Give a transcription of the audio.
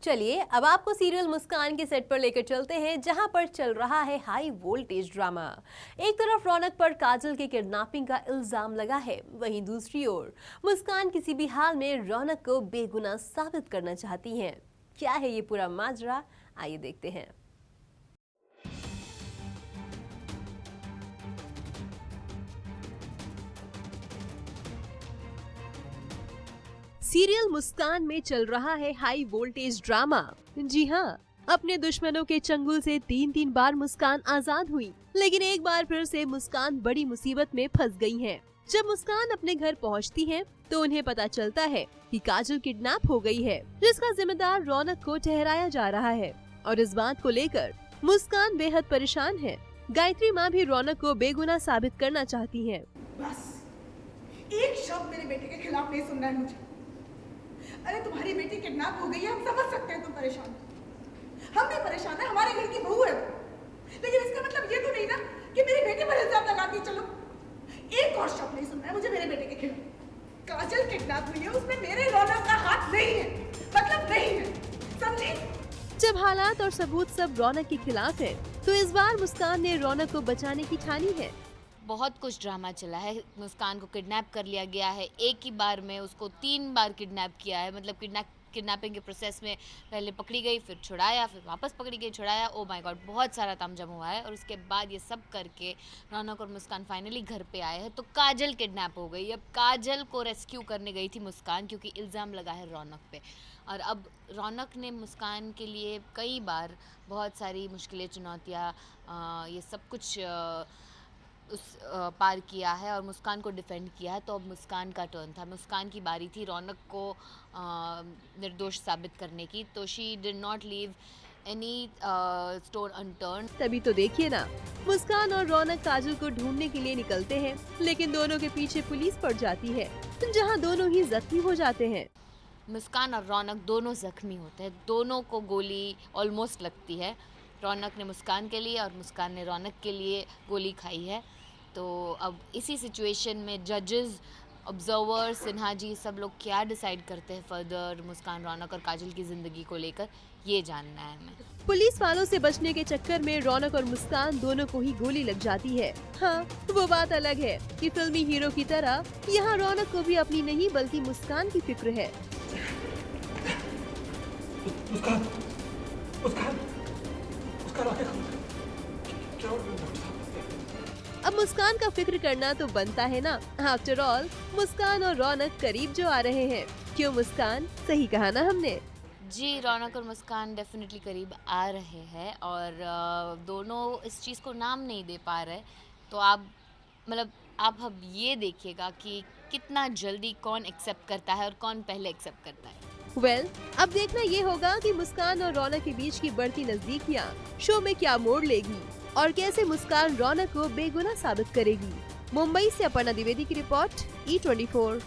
चलिए अब आपको सीरियल मुस्कान के सेट पर लेकर चलते हैं जहां पर चल रहा है हाई वोल्टेज ड्रामा। एक तरफ रौनक पर काजल के किडनैपिंग का इल्जाम लगा है, वहीं दूसरी ओर मुस्कान किसी भी हाल में रौनक को बेगुनाह साबित करना चाहती हैं। क्या है ये पूरा माजरा, आइए देखते हैं। सीरियल मुस्कान में चल रहा है हाई वोल्टेज ड्रामा। जी हाँ, अपने दुश्मनों के चंगुल से 3 बार मुस्कान आजाद हुई, लेकिन एक बार फिर से मुस्कान बड़ी मुसीबत में फंस गई हैं। जब मुस्कान अपने घर पहुंचती हैं, तो उन्हें पता चलता है कि काजल किडनैप हो गई है, जिसका जिम्मेदार रौनक को ठहराया जा रहा है। और इस बात को लेकर मुस्कान बेहद परेशान है। गायत्री माँ भी रौनक को बेगुनाह साबित करना चाहती है। बस एक शब्द मेरे बेटे के खिलाफ नहीं सुनना है मुझे। अरे तुम्हारी बेटी किडनैप हो गई है, हम समझ सकते हैं तुम परेशान, हम भी परेशान है, हमारे घर की बहू है, लेकिन इसका मतलब ये तो नहीं ना कि मेरी बेटी पर इल्जाम लगाती चलो। एक और शब्द नहीं सुनना है मुझे मेरे बेटे के खिलाफ। काजल किडनैप हुई है, उसमें मेरे रौनक का हाथ नहीं है, मतलब नहीं है, समझी? जब हालात और सबूत सब रौनक के खिलाफ है, तो इस बार मुस्कान ने रौनक को बचाने की ठानी है। बहुत कुछ ड्रामा चला है। मुस्कान को किडनैप कर लिया गया है, एक ही बार में उसको 3 बार किडनैप किया है। मतलब किडनैपिंग के प्रोसेस में पहले पकड़ी गई, फिर छुड़ाया, फिर वापस पकड़ी गई, छुड़ाया। ओ माय गॉड, बहुत सारा तामझाम हुआ है। और उसके बाद ये सब करके रौनक और मुस्कान फाइनली घर पे आए हैं, तो काजल किडनैप हो गई। अब काजल को रेस्क्यू करने गई थी मुस्कान, क्योंकि इल्ज़ाम लगा है रौनक पे। और अब रौनक ने मुस्कान के लिए कई बार बहुत सारी मुश्किलें, चुनौतियाँ, ये सब कुछ पार किया है और मुस्कान को डिफेंड किया है। तो अब मुस्कान का टर्न था, मुस्कान की बारी थी रौनक को निर्दोष साबित करने की। तो she did not leave any stone unturned. तभी तो देखिए ना, मुस्कान और रौनक काजल को ढूंढने के लिए निकलते हैं, लेकिन दोनों के पीछे पुलिस पड़ जाती है, जहां दोनों ही जख्मी हो जाते हैं। मुस्कान और रौनक दोनों जख्मी होते हैं, दोनों को गोली ऑलमोस्ट लगती है। रौनक ने मुस्कान के लिए और मुस्कान ने रौनक के लिए गोली खाई है। तो अब इसी सिचुएशन में जजेस, ऑब्जर्वर्स, सिन्हा जी, सब लोग क्या डिसाइड करते हैं फर्दर मुस्कान, रौनक और काजल की ज़िंदगी को लेकर, ये जानना है हमें। पुलिस वालों से बचने के चक्कर में रौनक और मुस्कान दोनों को ही गोली लग जाती है। हाँ, वो बात अलग है कि फिल्मी हीरो की तरह यहाँ रौनक को भी अपनी नहीं बल्कि मुस्कान की फिक्र है। मुस्कान, मुस्कान, अब मुस्कान का फिक्र करना तो बनता है ना। आफ्टर ऑल मुस्कान और रौनक करीब जो आ रहे हैं। क्यों मुस्कान, सही कहा ना हमने? जी, रौनक और मुस्कान डेफिनेटली करीब आ रहे हैं और दोनों इस चीज़ को नाम नहीं दे पा रहे। तो आप अब ये देखिएगा कि कितना जल्दी कौन एक्सेप्ट करता है और कौन पहले एक्सेप्ट करता है। वेल, अब देखना ये होगा कि मुस्कान और रौनक के बीच की बढ़ती नजदीकियां शो में क्या मोड़ लेगी और कैसे मुस्कान रौनक को बेगुनाह साबित करेगी। मुंबई से अपर्णा द्विवेदी की रिपोर्ट, E24।